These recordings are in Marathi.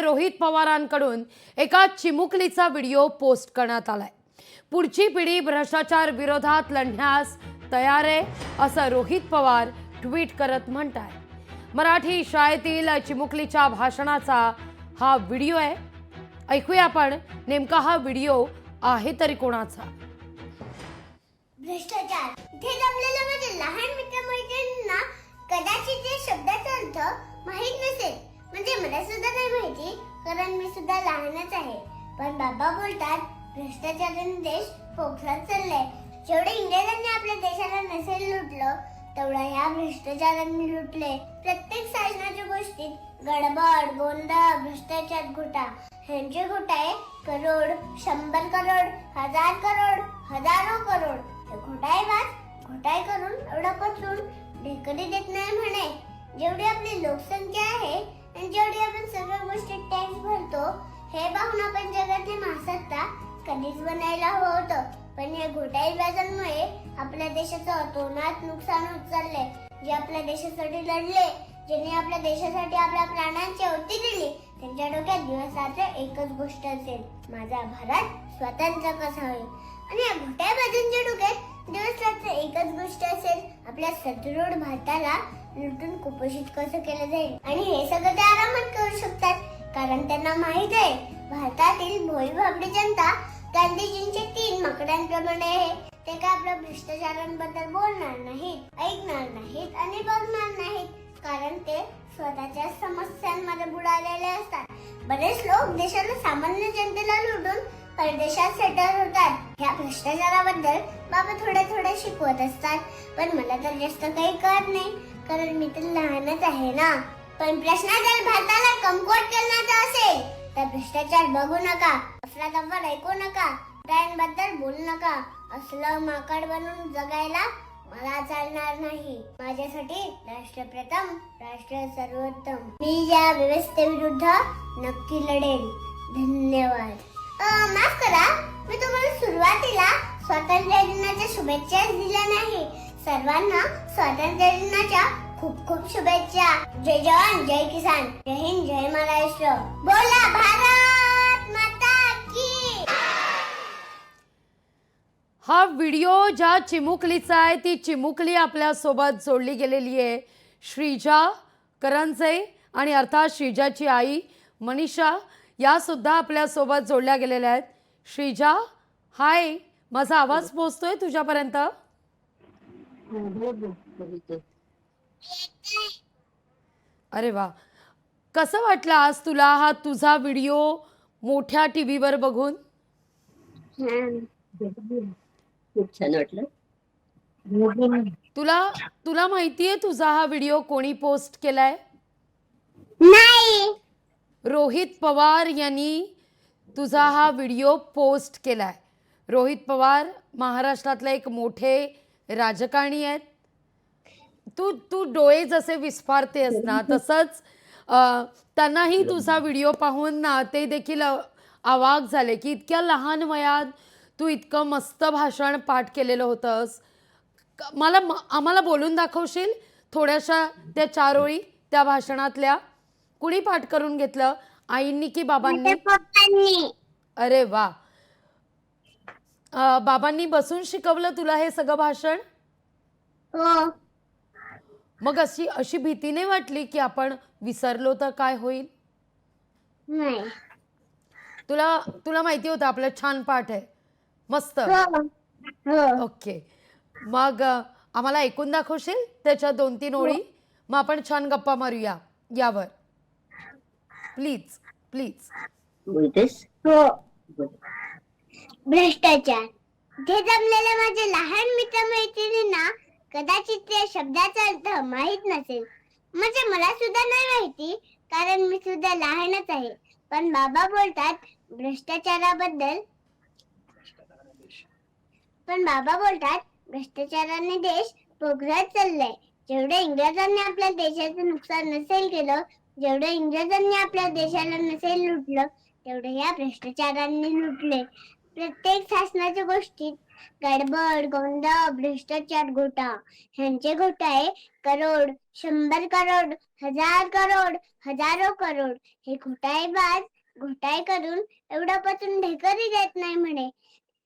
रोहित पवारांकडून एका चिमुकलीचा व्हिडिओ पोस्ट करण्यात आलाय। पुढची पिढी भ्रष्टाचार विरोधात लढण्यास तयार आहे असं रोहित पवार ट्विट करत म्हणताय। मराठी शाळेतील चिमुकलीच्या भाषणाचा हा व्हिडिओ आहे। ऐकूया आपण नेमका हा व्हिडिओ आहे तरी कोणाचा। भ्रष्टाचार इथे जमलेल्या माझ्या लहान मित्रमैत्रिणींना कदाचित या शब्दाचा अर्थ माहित नसेल, म्हणजे मला सुद्धा नाही माहिती, कारण मी सुद्धा लहानच आहे। पण बाबा बोलतात भ्रष्टाचाराने देश पोखरात चाललाय। जेवढे इंग्रजांनी आपल्या देशाला नसेल लुटलं तेवढा या भ्रष्टाचारांनी लुटले। प्रत्येक शासनाच्या गोष्टीत गडबड, गोंधळ, भ्रष्टाचार, घोटा ह्यांचे घोटाळे करोड, 100 करोड, 1000 करोड, हजारो करोड घोटाळे करून एवढा पचून ढेकडी देत नाही म्हणे। जेवढी आपली लोकसंख्या आहे आणि जेवढी आपण सगळ्या गोष्टी टॅक्स भरतो, हे पाहून आपण जगातली महासत्ता कधीच बनायला हवं होतं। पण या घोटाळेबाजांमुळे आपल्या देशाचं अतोनात नुकसान होत चाललंय। जे आपल्या देशासाठी लढले, ज्यांनी आपल्या देशासाठी आपल्या प्राणांची आहुती दिली, त्यांच्या डोक्यात दिवस रात्र एकच गोष्ट असेल, माझा भारत स्वतंत्र कसा होईल। आणि या घोटाळेबाजांच्या डोक्यात दिवस रात्र एकच गोष्ट असेल, आपल्या सदृढ भारताला लुटून कुपोषित कसं केलं जाईल। आणि हे सगळं ते आरामात करू शकतात, कारण त्यांना माहित आहे भारतातील भोळी भाबडी जनता गांधीजींचे 3 माकडांप्रमाणे आहे। ते काय आपल्या भ्रष्टाचारांबद्दल बोलणार नाहीत, ऐकणार नाहीत आणि बघणार नाहीत, कारण ते स्वतःच्या समस्यांमध्ये बुडालेले असतात। बरेच लोक देशाला सामान्य जनतेला लुटून परदेशात सेटल होतात। ह्या भ्रष्टाचाराबद्दल बाबा थोडे शिकवत असतात, पण मला तर जास्त काही कळत नाही, कारण मी तर लहानच आहे ना। पण प्रश्न जर भारताला कमकुवत करण्याचा असेल तर भ्रष्टाचार बघू नका, अफरातफर ऐकू नका, प्राण्यांबद्दल बोलू नका। असलं माकड बनून जगायला मला चालणार नाही। माझ्यासाठी राष्ट्र प्रथम, राष्ट्र सर्वोत्तम। मी या व्यवस्थेविरुद्ध नक्की लढेन। धन्यवाद। माफ करा, मी तुम्हाला सुरुवातीला स्वातंत्र्य दिनाच्या शुभेच्छा दिल्या नाही। सर्वांना स्वातंत्र्य दिनाच्या खूप खूप शुभेच्छा। जय जवान, जय किसान, जय हिंद, जय महाराष्ट्र। बोला भारत माता की। हा व्हिडिओ ज्या चिमुकलीचा आहे, ती चिमुकली आपल्या सोबत जोडली गेलेली आहे श्रीजा करंजे, आणि अर्थात श्रीजाची आई मनीषा या सुद्धा आपल्या सोबत जोडल्या गेलेल्या आहेत। श्रीजा, हाय, माझा आवाज पोहोचतोय तुझ्यापर्यंत? अरे वा, कसं वाटलं आज तुला हा तुझा व्हिडिओ मोठ्या टीव्हीवर बघून? खूप छान वाटलं। तुला माहितीये तुझा हा व्हिडिओ कोणी पोस्ट केलाय? नाही। रोहित पवार यांनी तुझा हा व्हिडिओ पोस्ट केलाय। रोहित पवार महाराष्ट्रातले एक मोठे राजकारणी आहेत। तू डोळे जसे विस्फारतेस ना, तसंच त्यांनाही तुझा व्हिडिओ पाहून ना ते देखील अवाक झाले की इतक्या लहान वयात तू इतकं मस्त भाषण पाठ केलेलं होतंस। आम्हाला बोलून दाखवशील थोड्याशा त्या 4 ओळी त्या भाषणातल्या? कुणी पाठ करून घेतलं, आईंनी की बाबांनी? पप्पांनी। अरे वा, बाबांनी बसून शिकवलं तुला हे सगळं भाषण? हो। मग अशी भीती नाही वाटली की आपण विसरलो तर काय होईल? नाही। तुला माहिती होतं आपलं छान पाठ आहे, मस्त? ओके, मग आम्हाला ऐकून दाखवशील त्याच्या 2-3 ओळी? मग आपण छान गप्पा मारूया यावर, प्लीज प्लीज। बोलतेस? हो। भ्रष्टाचार इथे जमलेल्या माझ्या लहान मित्रमैत्रिणींना कदाचित या शब्दाचा अर्थ माहित नसेल, म्हणजे मला सुद्धा नाही माहिती, कारण मी सुद्धा लहानच आहे। पण बाबा बोलतात भ्रष्टाचाराने देश पोखरात चाललाय। जेवढे इंग्रजांनी आपल्या देशाचं नुकसान नसेल केलं, जेवढे इंग्रजांनी आपल्या देशाला नसेल लुटलं, तेवढे या भ्रष्टाचारांनी लुटले। प्रत्येक शासनाच्या गोष्टीत गडबड, गोंधळ, भ्रष्टाचार, घोटा ह्यांचे घोटाळे करोड, 100 करोड, हजार करोड, हजारो करोड. हे घोटाळेबाज घोटाळे करून एवढ्यापासून ढेकरही देत नाही म्हणे.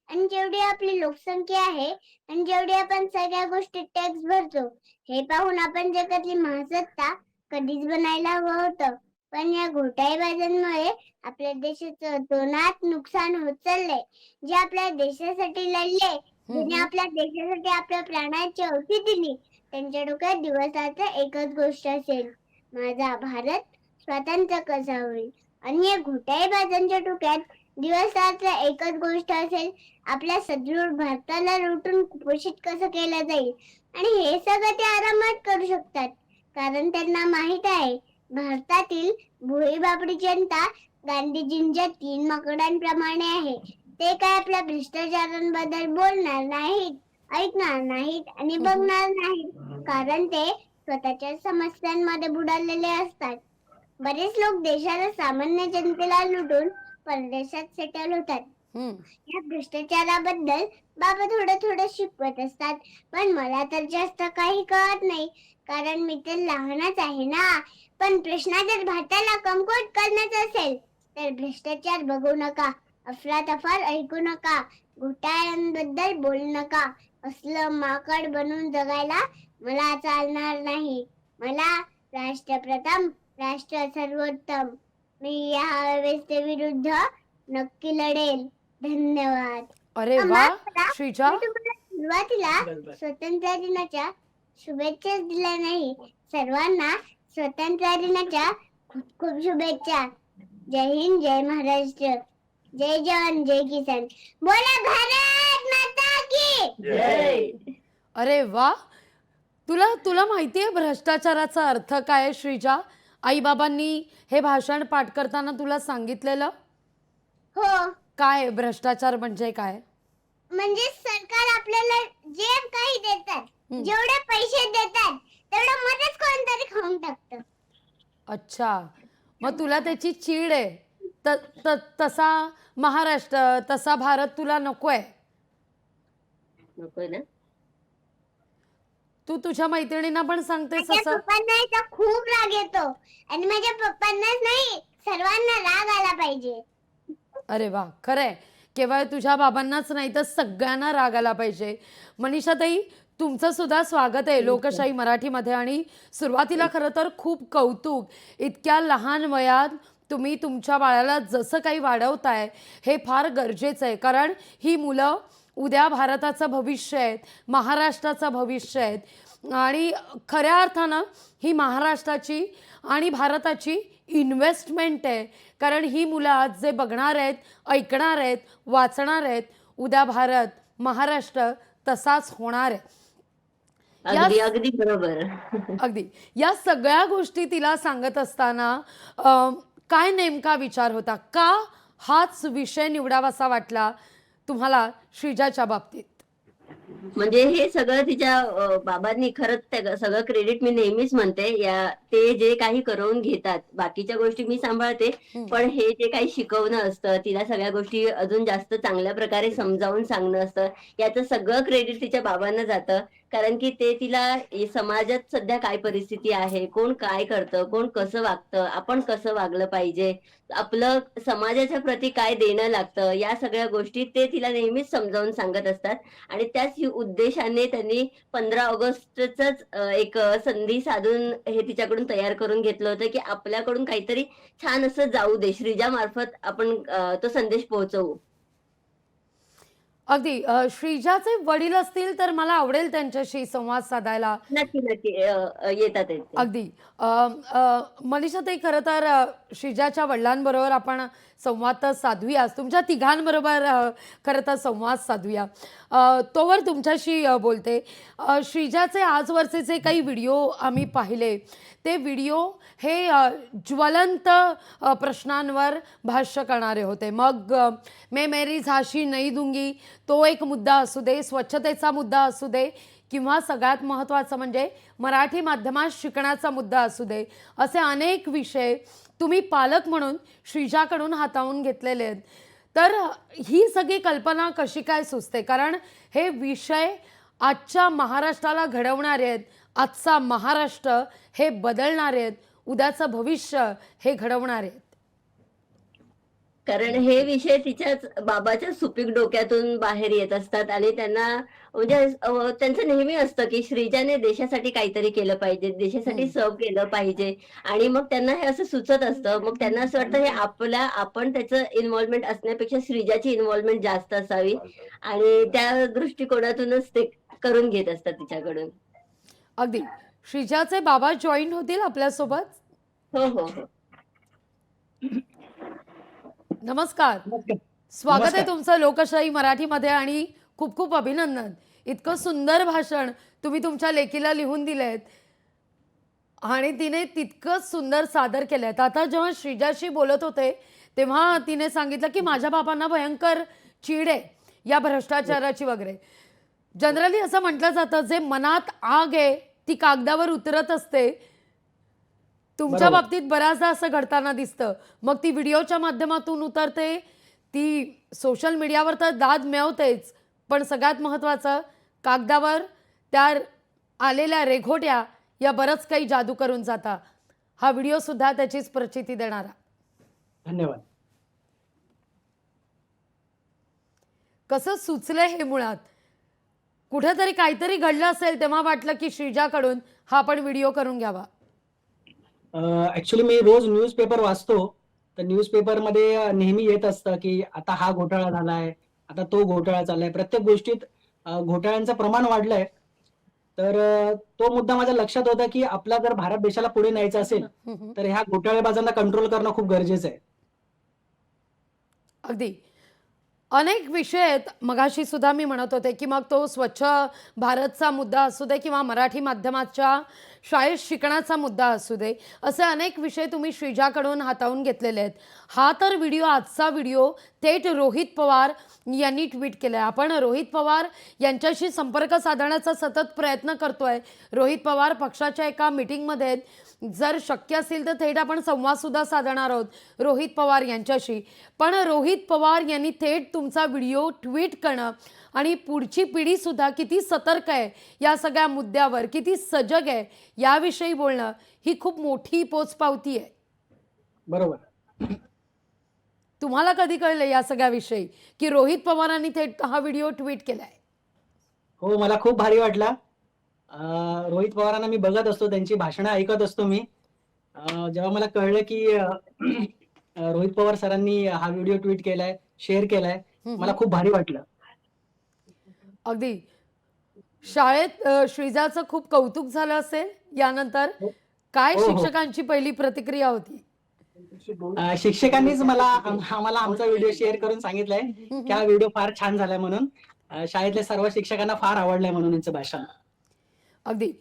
आणि जेवढी आपली लोकसंख्या आहे आणि जेवढी आपण सगळ्या गोष्टी टॅक्स भरतो, हे पाहून आपण जगातली महासत्ता कधीच बनायला हवं होतं. पण या घोटाळेबाजांमुळे आपल्या देशाचं तोनात नुकसान होत चाललंय. जे आपल्या देशासाठी लढले, ज्यांनी आपल्या देशासाठी आपल्या प्राणाची आहुती दिली, त्यांच्या डोक्यात दिवसाचं एकच गोष्ट असेल, माझा भारत स्वतंत्र कसा होईल. आणि या घोटाळेबाजांच्या डोक्यात दिवसाचं एकच गोष्ट असेल, आपल्या सदृढ भारताला लुटून कुपोषित कसं केलं जाईल. आणि हे सगळं ते आरामात करू शकतात, कारण त्यांना माहित आहे भारतातील भोळीबापडी जनता गांधीजींच्या 3 माकडांप्रमाणे आहे. ते काय आपल्या भ्रष्टाचारांबद्दल बोलणार नाहीत, ऐकणार नाहीत आणि बघणार नाहीत, कारण ते स्वतःच्या समस्यांमध्ये बुडालेले असतात. बरेच लोक देशाला सामान्य जनतेला लुटून परदेशात सेटल होतात. या भ्रष्टाचाराबद्दल बाबा थोडं थोडं शिकवत असतात, पण मला तर जास्त काही कळत नाही, कारण मी तर लहानच आहे ना. पण प्रश्न जर भारताला कमकुवत करण्याचा असेल तर भ्रष्टाचार बघू नका, अफरातफर ऐकू नका, घोटाळ्यांबद्दल बोलू नका. असलं माकड बनून जगायला मला चालणार नाही. मला राष्ट्रप्रथम, राष्ट्र सर्वोत्तम. मी या व्यवस्थेविरुद्ध नक्की लढेल. धन्यवाद. अरे वा माफ करा, श्रीजा, मी तुम्हाला सुरुवातीला स्वातंत्र्य दिनाच्या शुभेच्छा दिल्या नाही. सर्वांना स्वातंत्र्य दिनाच्या खूप खूप शुभेच्छा. जय हिंद, जय महाराष्ट्र, जय जवान, जय किसान. बोला भारत माता की जय. अरे वा. तुला तुला माहिती आहे भ्रष्टाचाराचा अर्थ काय आहे श्रीजा? आईबाबांनी हे भाषण पाठ करताना तुला सांगितलेलं हो, काय भ्रष्टाचार म्हणजे काय? म्हणजे सरकार आपल्याला जे काही देतात, जेवढे पैसे देतात तेवढं मध्येच कोणतरी खाऊन टाकतं. अच्छा, मग तुला त्याची चीड आहे. तसा महाराष्ट्र, तसा भारत तुला नकोय. नकोय ना? तू तुझ्या मैत्रिणींना पण सांगतेस माझ्या असं? पप्पांना याचा खूप राग येतो आणि माझ्या पप्पांनाच नाही, सर्वांना राग आला पाहिजे. अरे वा, खरंय. केवळ तुझ्या बाबांनाच नाही तर सगळ्यांना राग आला पाहिजे. मनीषाताई, तुमचं सुद्धा स्वागत आहे लोकशाही मराठीमध्ये. आणि सुरुवातीला खरं तर खूप कौतुक. इतक्या लहान वयात तुम्ही तुमच्या बाळाला जसं काही वाढवताय हे फार गरजेचं आहे, कारण ही मुलं उद्या भारताचं भविष्य आहेत, महाराष्ट्राचं भविष्य आहेत. आणि खऱ्या अर्थानं ही महाराष्ट्राची आणि भारताची इन्व्हेस्टमेंट आहे, कारण ही मुलं आज जे बघणार आहेत, ऐकणार आहेत, वाचणार आहेत, उद्या भारत, महाराष्ट्र तसाच होणार आहे. अगदी अगदी बरोबर. अगदी. या सगळ्या गोष्टी तिला सांगत असताना काय नेमका विचार होता? का हाच विषय निवडावासा वाटला तुम्हाला श्रीजाच्या बाबतीत? म्हणजे हे सगळं तिच्या बाबांनी खरंच त्या सगळं क्रेडिट मी नेहमीच म्हणते, ते जे काही करून घेतात, बाकीच्या गोष्टी मी सांभाळते, पण हे जे काही शिकवणं असतं, तिला सगळ्या गोष्टी अजून जास्त चांगल्या प्रकारे समजावून सांगणं असतं, याचं सगळं क्रेडिट तिच्या बाबांना जातं. कारण की ते तिला समाजात सध्या काय परिस्थिती आहे, कोण काय करतं, कोण कसं वागतं, आपण कसं वागलं पाहिजे, आपलं समाजाच्या प्रती काय देणं लागतं, या सगळ्या गोष्टी ते तिला नेहमीच समजावून सांगत असतात. आणि त्याच उद्देशाने त्यांनी 15 ऑगस्टच एक संधी साधून हे तिच्याकडून तयार करून घेतलं होतं की आपल्याकडून काहीतरी छान असं जाऊ दे, श्रीजा मार्फत आपण तो संदेश पोहोचवू. अगदी. श्रीजाचे वडील असतील तर मला आवडेल त्यांच्याशी संवाद साधायला. नक्की नक्की येतात ते. अगदी. मनीषाताई, खरं तर श्रीजाच्या वडिलांबरोबर आपण संवाद तर साधूया, तुमच्या तिघांबरोबर खरं तर संवाद साधूया. तोवर तुमच्याशी बोलते. श्रीजाचे आजवरचे जे काही व्हिडिओ आम्ही पाहिले, ते व्हिडिओ हे ज्वलंत प्रश्नांवर भाष्य करणारे होते. मग मैं मेरी झाशी नहीं दूंगी तो एक मुद्दा असू दे, स्वच्छतेचा मुद्दा असू दे, किंवा सगळ्यात महत्त्वाचं म्हणजे मराठी माध्यमात शिकण्याचा मुद्दा असू दे, असे अनेक विषय तुम्ही पालक म्हणून श्रीजाकडून हाताळून घेतलेले आहेत. तर ही सगळी कल्पना कशी काय सुचते? कारण हे विषय आजच्या महाराष्ट्राला घडवणारे आहेत, आजचा महाराष्ट्र हे बदलणार आहेत, उद्याचं भविष्य हे घडवणार आहेत? कारण हे विषय तिच्याच बाबाच्या सुपीक डोक्यातून बाहेर येत असतात आणि त्यांना म्हणजे त्यांचं नेहमी असतं की श्रीजाने देशासाठी काहीतरी केलं पाहिजे, देशासाठी सर्व्ह केलं पाहिजे आणि मग त्यांना हे असं सुचत असतं. मग त्यांना असं वाटतं हे आपण त्याचं इन्व्हॉल्वमेंट असण्यापेक्षा श्रीजाची इन्व्हॉल्वमेंट जास्त असावी आणि त्या दृष्टिकोनातूनच ते करून घेत असतात तिच्याकडून. अगदी. श्रीजाचे बाबा जॉईन होतील आपल्यासोबत? हो, हो, हो. नमस्कार. नमस्कार. स्वागत आहे नमस्कार. तुमचं लोकशाही मराठीमध्ये आणि खूप खूप अभिनंदन. इतकं सुंदर भाषण तुम्ही तुमच्या लेकीला लिहून दिलेत आणि तिने तितकंच सुंदर सादर केलंय. आता जेव्हा श्रीजाशी बोलत होते तेव्हा तिने सांगितलं की माझ्या बाबांना भयंकर चीड आहे या भ्रष्टाचाराची वगैरे. जनरली असं म्हटलं जातं जे मनात आग आहे ती कागदावर उतरत असते. तुमच्या बरोबर. बाबतीत बऱ्याचदा असं घडताना दिसतं. मग ती व्हिडिओच्या माध्यमातून उतरते, ती सोशल मीडियावर तर दाद मिळवतेच, पण सगळ्यात महत्त्वाचं कागदावर त्या आलेल्या रेघोट्या या बरंच काही जादू करून जाता. हा व्हिडिओसुद्धा त्याचीच प्रचिती देणारा. धन्यवाद. कसं सुचलं हे मुळात? कुठेतरी काहीतरी घडलं असेल तेव्हा वाटलं की श्रीजाकडून हा आपण व्हिडिओ करून घ्यावा. ऍक्च्युली मी रोज न्यूजपेपर वाचतो. तर न्यूजपेपरमध्ये नेहमी येत असतं की आता हा घोटाळा झालाय, आता तो घोटाळा चाललाय. प्रत्येक गोष्टीत घोटाळ्यांचं प्रमाण वाढलंय. तर तो मुद्दा माझ्या लक्षात होता की आपला जर भारत देशाला पुढे न्यायचं असेल तर ह्या घोटाळेबाजांना कंट्रोल करणं खूप गरजेचं आहे. अगदी. अनेक विषय आहेत. मगाशी सुद्धा मी म्हणत होते की मग तो स्वच्छ भारतचा मुद्दा असू दे किंवा मराठी माध्यमाच्या शाळेत शिकण्याचा मुद्दा असू दे, असे अनेक विषय तुम्ही श्रीजाकडून हाताळून घेतलेले आहेत. हा तर व्हिडिओ, आजचा व्हिडिओ थेट रोहित पवार यांनी ट्विट केला आहे. आपण रोहित पवार यांच्याशी संपर्क साधण्याचा सतत प्रयत्न करतोय. रोहित पवार पक्षाच्या एका मीटिंगमध्ये आहेत. जर शक्य असेल तर थेट आपण संवादसुद्धा साधणार आहोत रोहित पवार यांच्याशी. पण रोहित पवार यांनी थेट तुमचा व्हिडिओ ट्विट करणं आणि पुढची पिढीसुद्धा किती सतर्क आहे या सगळ्या मुद्द्यावर, किती सजग आहे याविषयी बोलणं, ही खूप मोठी पोचपावती आहे. बरोबर. तुम्हाला कधी कळलं या सगळ्याविषयी की रोहित पवारांनी थेट हा व्हिडिओ ट्विट केलाय? हो, मला खूप भारी वाटला. रोहित पवारांना मी बघत असतो, त्यांची भाषणं ऐकत असतो मी. जेव्हा मला कळलं की रोहित पवार सरांनी हा व्हिडिओ ट्विट केलाय, शेअर केलाय, मला खूप भारी वाटलं. अगदी. शाळेत श्रीजाचं खूप कौतुक झालं असेल यानंतर. काय हो, हो. शिक्षकांची पहिली प्रतिक्रिया होती? शिक्षकांनीच आम्हाला आमचा व्हिडिओ शेअर करून सांगितलंय की हा व्हिडिओ फार छान झालाय म्हणून. शाळेतल्या सर्व शिक्षकांना फार आवडलंय म्हणून यांचं भाषण. अगदी.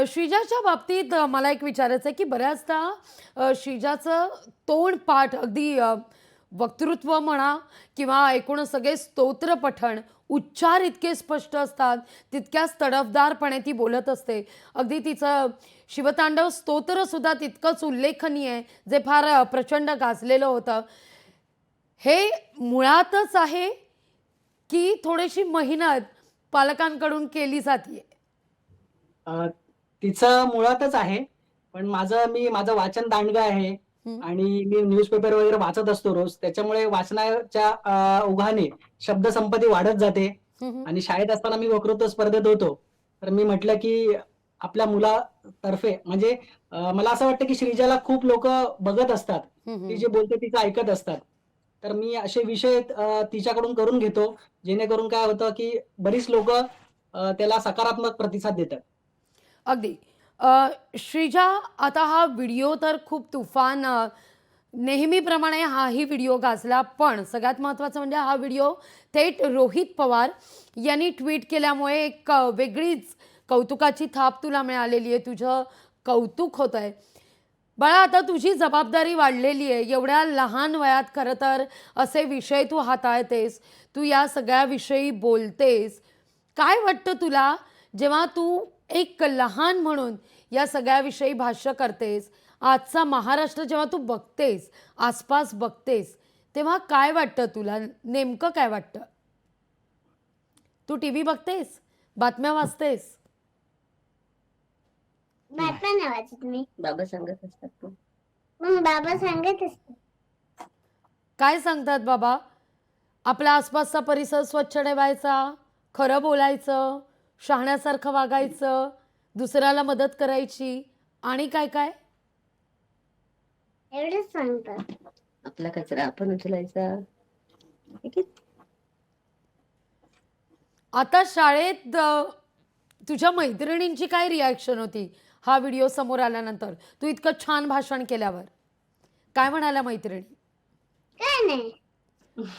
श्रीजाच्या बाबतीत मला एक विचारायचं आहे की बऱ्याचदा श्रीजाचं तोंडपाठ अगदी वक्तृत्व म्हणा किंवा एकूण सगळे स्तोत्र पठण, उच्चार इतके स्पष्ट असतात, तितक्याच तडफदारपणे ती बोलत असते. अगदी तिचं शिवतांडव स्तोत्रसुद्धा तितकंच उल्लेखनीय आहे, जे फार प्रचंड गाजलेलं होतं. हे मुळातच आहे की थोडीशी मेहनत पालकांकडून केली जाते? तिचं मुळातच आहे. पण माझं वाचन दांडगं आहे आणि मी न्यूजपेपर वगैरे वाचत असतो रोज. त्याच्यामुळे वाचनाच्या ओघाने शब्दसंपत्ती वाढत जाते. आणि शाळेत असताना मी वक्तृत्व स्पर्धेत होतो. तर मी म्हटलं की आपल्या मुलातर्फे म्हणजे मला असं वाटतं की श्रीजाला खूप लोक बघत असतात. ती जे बोलते तिचं ऐकत असतात. तर मी असे विषय तिच्याकडून करून घेतो, जेणेकरून काय होतं की बरीच लोक त्याला सकारात्मक प्रतिसाद देतात. अगदी. श्रीजा, आता हा व्हिडिओ तर खूप तुफान, नेहमीप्रमाणे हाही व्हिडिओ गाजला, पण सगळ्यात महत्त्वाचं म्हणजे हा व्हिडिओ थेट रोहित पवार यांनी ट्विट केल्यामुळे एक वेगळीच कौतुकाची थाप तुला मिळालेली आहे. तुझं कौतुक होत आहे. बाळा, आता तुझी जबाबदारी वाढलेली आहे. एवढ्या लहान वयात खरं तर असे विषय तू हाताळतेस, तू या सगळ्याविषयी बोलतेस. काय वाटतं तुला जेव्हा तू एक लहान म्हणून या सगळ्याविषयी भाष्य करतेस? आजचा महाराष्ट्र जेव्हा तू बघतेस, आसपास बघतेस, तेव्हा काय वाटतं तुला? नेमकं काय वाटतं? तू टीव्ही बघतेस, बातम्या वाचतेस? बातम्या नाही वाचत मी. बाबा सांगत असतात ना. मग बाबा सांगत असतात. काय सांगतात बाबा? आपल्या आसपासचा परिसर स्वच्छ ठेवायचा, खरं बोलायचं, शहाण्यासारखं वागायचं, दुसऱ्याला मदत करायची आणि काय काय? एवढंच सांगतात. आपला कचरा आपण उचलायचा. ठीक आहे? आता शाळेत तुझ्या मैत्रिणींची काय रिॲक्शन होती हा व्हिडिओ समोर आल्यानंतर? तू इतकं छान भाषण केल्यावर काय म्हणाल्या मैत्रिणी? काय नाही.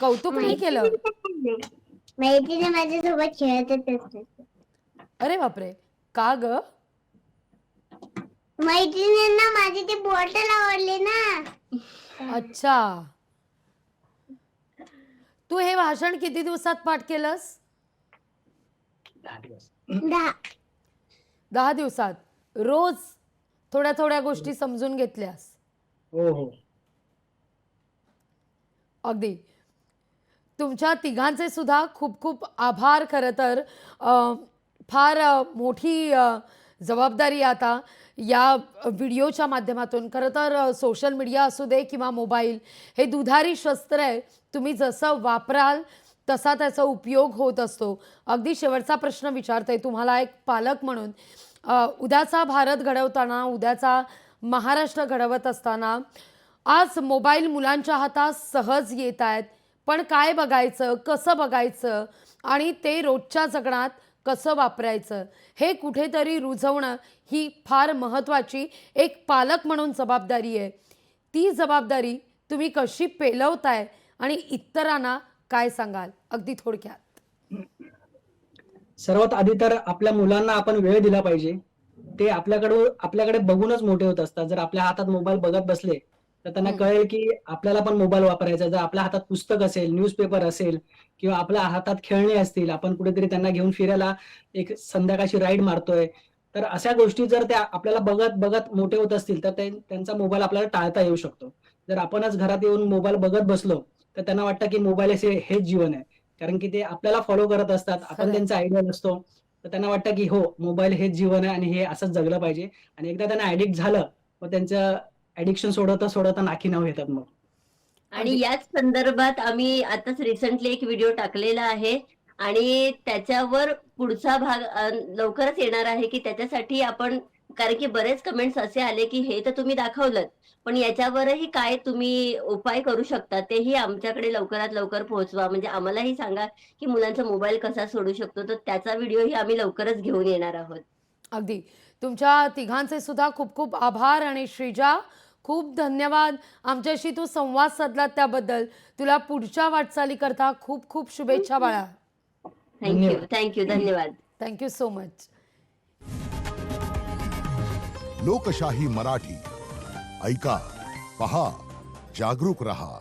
कौतुक नाही केलं? मैत्रिणी माझ्यासोबत खेळतच असतात. अरे बापरे, का ग? मैत्रिणींना माझी ती बॉटल आवडली ना. अच्छा, तू हे भाषण किती दिवसात पाठ केलंस? 10 दिवस. 10. 10 दिवसात. रोज थोड्या थोड्या गोष्टी समजून घेतल्यास? हो हो. अगदी. तुमच्या तिघांचे सुद्धा खूप खूप आभार. खरं तर फार मोठी जबाबदारी आता या व्हिडिओच्या माध्यमातून. खरं तर सोशल मीडिया असू दे किंवा मोबाईल, हे दुधारी शस्त्र आहे. तुम्ही जसं वापराल तसा त्याचा उपयोग होत असतो. अगदी शेवटचा प्रश्न विचारते तुम्हाला एक पालक म्हणून. उद्याचा भारत घडवताना, उद्याचा महाराष्ट्र घडवत असताना आज मोबाईल मुलांच्या हातात सहज येत आहेत, पण काय बघायचं, कसं बघायचं आणि ते रोजच्या जगण्यात कसं वापरायचं हे कुठेतरी रुजवणं ही फार महत्त्वाची एक पालक म्हणून जबाबदारी आहे. ती जबाबदारी तुम्ही कशी पेलवताय आणि इतरांना काय सांगाल अगदी थोडक्यात? सर्वात आधी तर आपल्या मुलांना आपण वेळ दिला पाहिजे. ते आपल्याकडे बघूनच मोठे होत असतात. जर आपल्या हातात मोबाईल बघत बसले तर त्यांना कळेल की आपल्याला पण मोबाईल वापरायचा. जर आपल्या हातात पुस्तक असेल, न्यूजपेपर असेल किंवा आपल्या हातात खेळणे असतील, आपण कुठेतरी त्यांना घेऊन फिरायला एक संध्याकाळची राईड मारतोय, तर अशा गोष्टी जर त्या आपल्याला बघत बघत मोठे होत असतील तर त्यांचा मोबाईल आपल्याला टाळता येऊ शकतो. जर आपणच घरात येऊन मोबाईल बघत बसलो तर त्यांना वाटतं की मोबाईल हेच जीवन आहे. कारण की ते आपल्याला फॉलो करत असतात, आपण खरंय. त्यांचा आयडियल असतो. तर त्यांना वाटतं की हो, मोबाईल हेच जीवन आहे आणि हे असंच जगलं पाहिजे. आणि एकदा त्यांना ऍडिक्ट झालं मग त्यांचं ऍडिक्शन सोडवता सोडवता नाकी नऊ येतात मग. आणि याच संदर्भात आम्ही आताच रिसेंटली एक व्हिडिओ टाकलेला आहे आणि त्याच्यावर पुढचा भाग लवकरच येणार आहे की त्याच्यासाठी आपण, कारण की बरेच कमेंट्स असे आले की हे तर तुम्ही दाखवलं, पण याच्यावरही काय तुम्ही उपाय करू शकता तेही आमच्याकडे लवकरात लवकर पोहोचवा. म्हणजे आम्हालाही सांगा की मुलांचा मोबाईल कसा सोडू शकतो. तर त्याचा व्हिडिओही आम्ही लवकरच घेऊन येणार आहोत. अगदी. तुमच्या तिघांचे सुद्धा खूप खूप आभार. आणि श्रीजा, खूप धन्यवाद आमच्याशी तू संवाद साधलात त्याबद्दल. तुला पुढच्या वाटचालीकरता खूप खूप शुभेच्छा बाळा. थँक्यू धन्यवाद. Thank you so much. लोकशाही मराठी ऐका, पहा, जागरूक रहा.